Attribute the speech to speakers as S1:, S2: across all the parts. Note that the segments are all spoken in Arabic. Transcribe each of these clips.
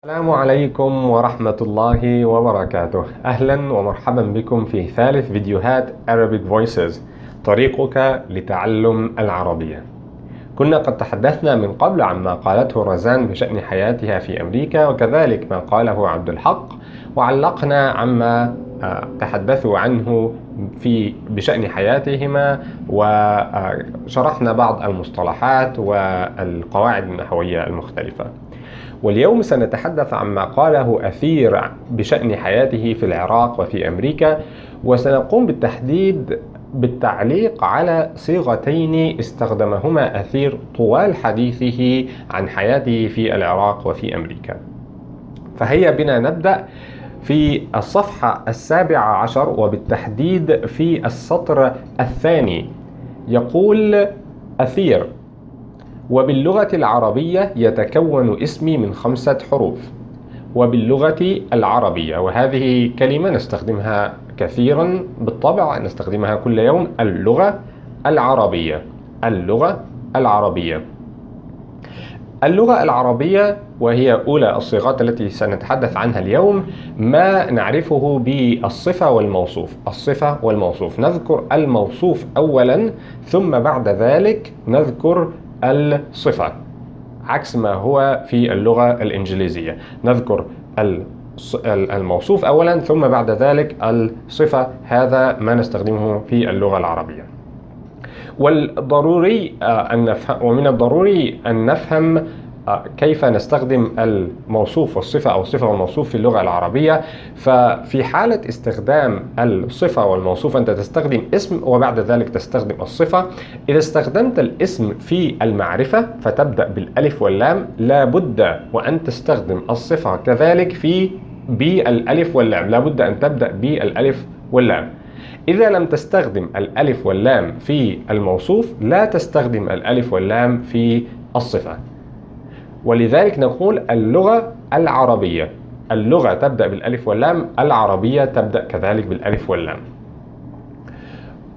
S1: السلام عليكم ورحمة الله وبركاته. أهلا ومرحبا بكم في ثالث فيديوهات Arabic Voices، طريقك لتعلم العربية. كنا قد تحدثنا من قبل عما قالته رزان بشأن حياتها في أمريكا، وكذلك ما قاله عبد الحق، وعلقنا عما تحدثوا عنه بشأن حياتهما، وشرحنا بعض المصطلحات والقواعد النحوية المختلفة. واليوم سنتحدث عما قاله أثير بشأن حياته في العراق وفي أمريكا، وسنقوم بالتعليق على صيغتين استخدمهما أثير طوال حديثه عن حياته في العراق وفي أمريكا. فهيا بنا نبدأ في الصفحة 17، وبالتحديد في السطر الثاني. يقول أثير: وباللغة العربية يتكون اسمي من 5 حروف. وباللغة العربية، وهذه كلمة نستخدمها كثيرا بالطبع، نستخدمها كل يوم. اللغة العربية، اللغة العربية. اللغة العربية وهي أولى الصيغات التي سنتحدث عنها اليوم، ما نعرفه بالصفة والموصوف. الصفة والموصوف، نذكر الموصوف أولا ثم بعد ذلك نذكر الصفة، عكس ما هو في اللغة الإنجليزية. نذكر الموصوف أولا ثم بعد ذلك الصفة، هذا ما نستخدمه في اللغة العربية. ومن الضروري أن نفهم كيف نستخدم الموصوف والصفة أو الصفة والموصوف في اللغة العربية. ففي حالة استخدام الصفة والموصوف أنت تستخدم اسم وبعد ذلك تستخدم الصفة. إذا استخدمت الاسم في المعرفة فتبدأ بالألف واللام، لابد وأن تستخدم الصفة كذلك بالألف واللام، لابد أن تبدأ بالألف واللام. إذا لم تستخدم الألف واللام في الموصوف لا تستخدم الألف واللام في الصفة. ولذلك نقول اللغة العربية، اللغة تبدأ بالألف واللام، العربية تبدأ كذلك بالألف واللام.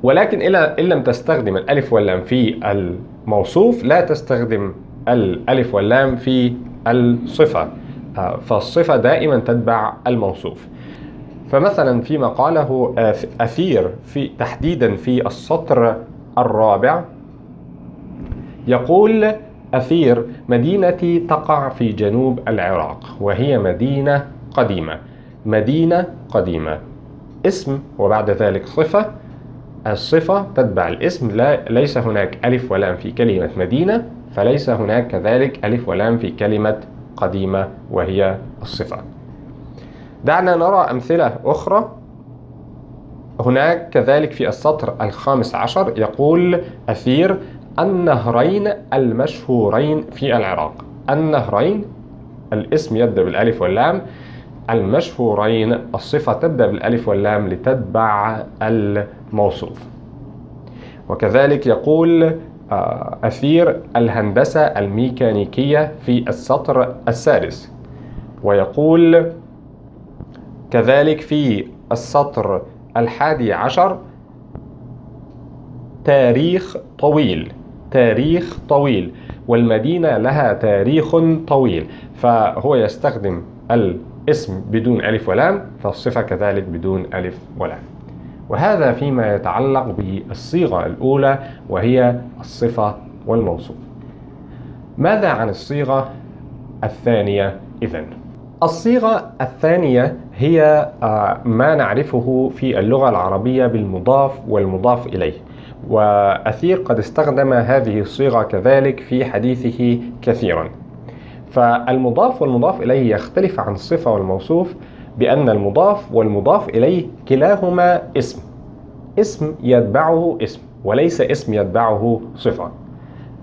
S1: ولكن إن لم تستخدم الألف واللام في الموصوف لا تستخدم الألف واللام في الصفة، فالصفة دائما تتبع الموصوف. فمثلا فيما قاله أثير تحديدا في السطر الرابع، يقول أثير: مدينتي تقع في جنوب العراق وهي مدينة قديمة. مدينة قديمة، اسم وبعد ذلك صفة. الصفة تتبع الاسم، ليس هناك ألف ولام في كلمة مدينة، فليس هناك كذلك ألف ولام في كلمة قديمة وهي الصفة. دعنا نرى أمثلة أخرى. هناك كذلك في السطر 15 يقول أثير: النهرين المشهورين في العراق. النهرين الاسم يبدأ بالألف واللام، المشهورين الصفة تبدأ بالألف واللام لتتبع الموصوف. وكذلك يقول أثير: الهندسة الميكانيكية في السطر السادس. ويقول كذلك في السطر 11: تاريخ طويل. تاريخ طويل، والمدينة لها تاريخ طويل، فهو يستخدم الاسم بدون ألف ولام، فالصفة كذلك بدون ألف ولام. وهذا فيما يتعلق بالصيغة الأولى وهي الصفة والموصوف. ماذا عن الصيغة الثانية إذن؟ الصيغة الثانية هي ما نعرفه في اللغة العربية بالمضاف والمضاف إليه، وأثير قد استخدم هذه الصيغة كذلك في حديثه كثيرا. فالمضاف والمضاف إليه يختلف عن الصفة والموصوف بأن المضاف والمضاف إليه كلاهما اسم، اسم يتبعه اسم، وليس اسم يتبعه صفة،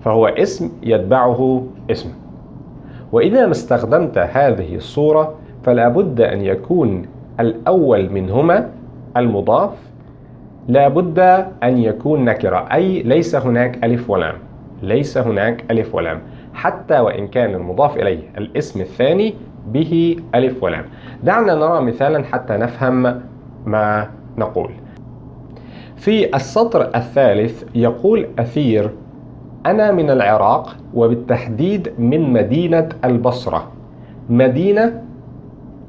S1: فهو اسم يتبعه اسم. وإذا ما استخدمت هذه الصورة فلا بد أن يكون الأول منهما المضاف لا بد أن يكون نكرة، أي ليس هناك ألف ولام، ليس هناك ألف ولام، حتى وإن كان المضاف إليه الاسم الثاني به ألف ولام. دعنا نرى مثالا حتى نفهم ما نقول. في السطر الثالث يقول أثير: أنا من العراق، وبالتحديد من مدينة البصرة. مدينة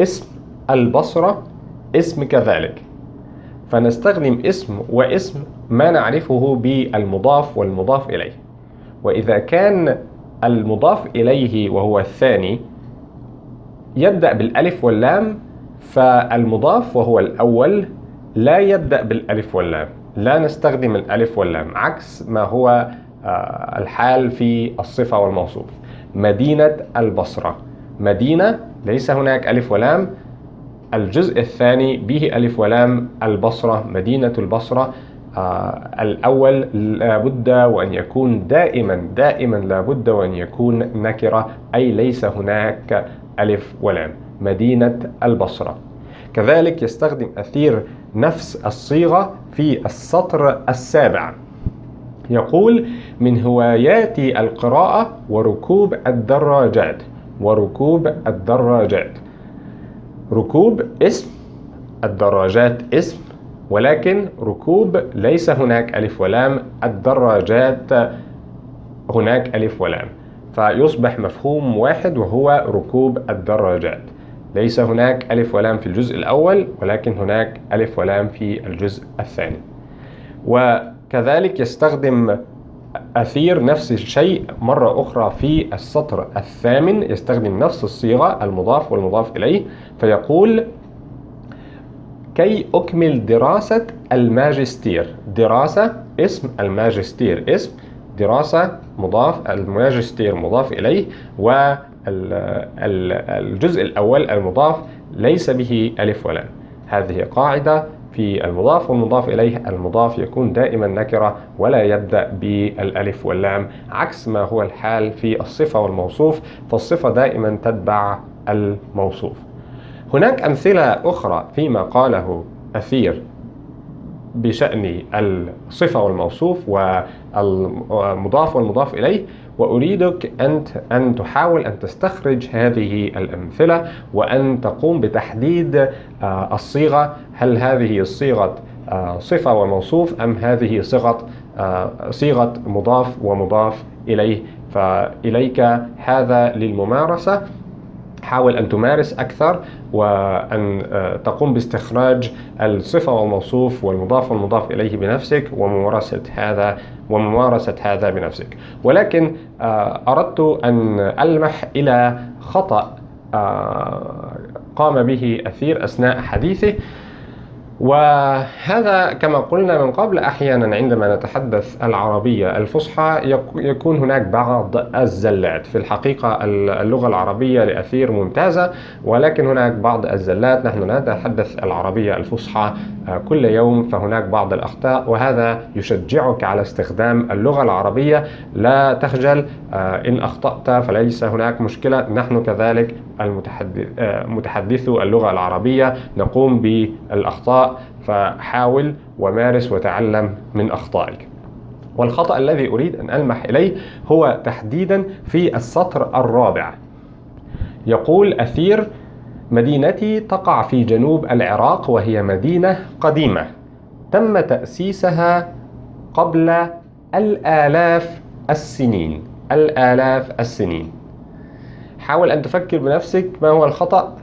S1: اسم، البصرة اسم كذلك، فنستخدم اسم واسم ما نعرفه بالمضاف والمضاف إليه. وإذا كان المضاف إليه وهو الثاني يبدأ بالألف واللام، فالمضاف وهو الأول لا يبدأ بالألف واللام، لا نستخدم الألف واللام، عكس ما هو الحال في الصفة والموصوف. مدينة البصرة، مدينة ليس هناك ألف ولام، الجزء الثاني به ألف ولام، البصرة، مدينة البصرة. الأول لابد وأن يكون دائما لابد وأن يكون نكرة، أي ليس هناك ألف ولام، مدينة البصرة. كذلك يستخدم أثير نفس الصيغة في السطر السابع، يقول: من هواياتي القراءة وركوب الدراجات. وركوب الدراجات، ركوب اسم، الدراجات اسم، ولكن ركوب ليس هناك ألف ولام، الدراجات هناك ألف ولام، فيصبح مفهوم واحد وهو ركوب الدراجات. ليس هناك ألف ولام في الجزء الأول، ولكن هناك ألف ولام في الجزء الثاني. وكذلك يستخدم أثير نفس الشيء مرة أخرى في السطر الثامن، يستخدم نفس الصيغة، المضاف والمضاف إليه، فيقول: كي أكمل دراسة الماجستير. دراسة اسم، الماجستير اسم، دراسة مضاف، الماجستير مضاف إليه، والجزء الأول المضاف ليس به ألف ولام. هذه قاعدة في المضاف والمضاف إليه، المضاف يكون دائما نكرة ولا يبدأ بالألف واللام، عكس ما هو الحال في الصفة والموصوف، فالصفة دائما تتبع الموصوف. هناك أمثلة أخرى فيما قاله أثير بشأن الصفة والموصوف والمضاف والمضاف إليه، وأريدك أن تحاول أن تستخرج هذه الأمثلة وأن تقوم بتحديد الصيغة، هل هذه الصيغة صفة وموصوف أم هذه صيغة مضاف ومضاف إليه. فإليك هذا للممارسة، حاول أن تمارس أكثر وأن تقوم باستخراج الصفة والموصوف والمضاف والمضاف إليه بنفسك، وممارسة هذا بنفسك. ولكن أردت أن ألمح إلى خطأ قام به أثير أثناء حديثه، وهذا كما قلنا من قبل، أحيانا عندما نتحدث العربية الفصحى يكون هناك بعض الزلات. في الحقيقة اللغة العربية لأثير ممتازة، ولكن هناك بعض الزلات. نحن لا نتحدث العربية الفصحى كل يوم، فهناك بعض الأخطاء، وهذا يشجعك على استخدام اللغة العربية. لا تخجل، إن أخطأت فليس هناك مشكلة، نحن كذلك متحدثو اللغة العربية نقوم بالأخطاء، فحاول ومارس وتعلم من أخطائك. والخطأ الذي أريد أن ألمح إليه هو تحديدا في السطر الرابع. يقول أثير: مدينتي تقع في جنوب العراق، وهي مدينة قديمة تم تأسيسها قبل الآلاف السنين. الآلاف السنين. حاول أن تفكر بنفسك ما هو الخطأ.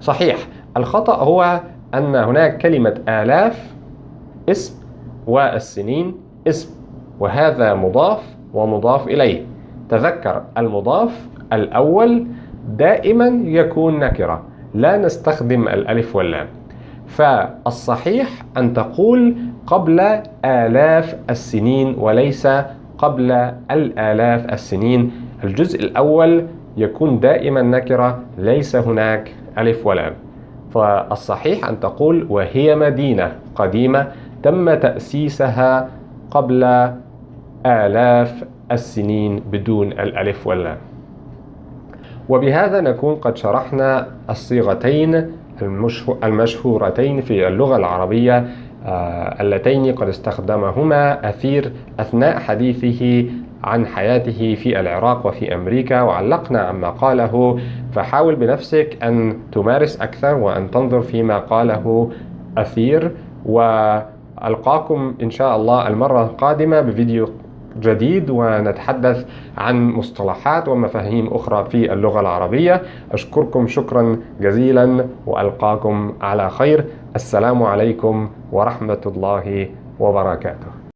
S1: صحيح، الخطأ هو أن هناك كلمة آلاف اسم والسنين اسم، وهذا مضاف ومضاف إليه. تذكر المضاف الأول دائما يكون نكرة، لا نستخدم الألف واللام، فالصحيح أن تقول قبل آلاف السنين وليس قبل الآلاف السنين. الجزء الأول يكون دائما نكرة، ليس هناك ألف ولام، فالصحيح أن تقول: وهي مدينة قديمة تم تأسيسها قبل آلاف السنين بدون الألف واللام. وبهذا نكون قد شرحنا الصيغتين المشهورتين في اللغة العربية اللتين قد استخدمهما أثير أثناء حديثه عن حياته في العراق وفي أمريكا، وعلقنا عما قاله. فحاول بنفسك أن تمارس أكثر وأن تنظر فيما قاله أثير، وألقاكم إن شاء الله المرة القادمة بفيديو جديد ونتحدث عن مصطلحات ومفاهيم أخرى في اللغة العربية. أشكركم شكرا جزيلا وألقاكم على خير. السلام عليكم ورحمة الله وبركاته.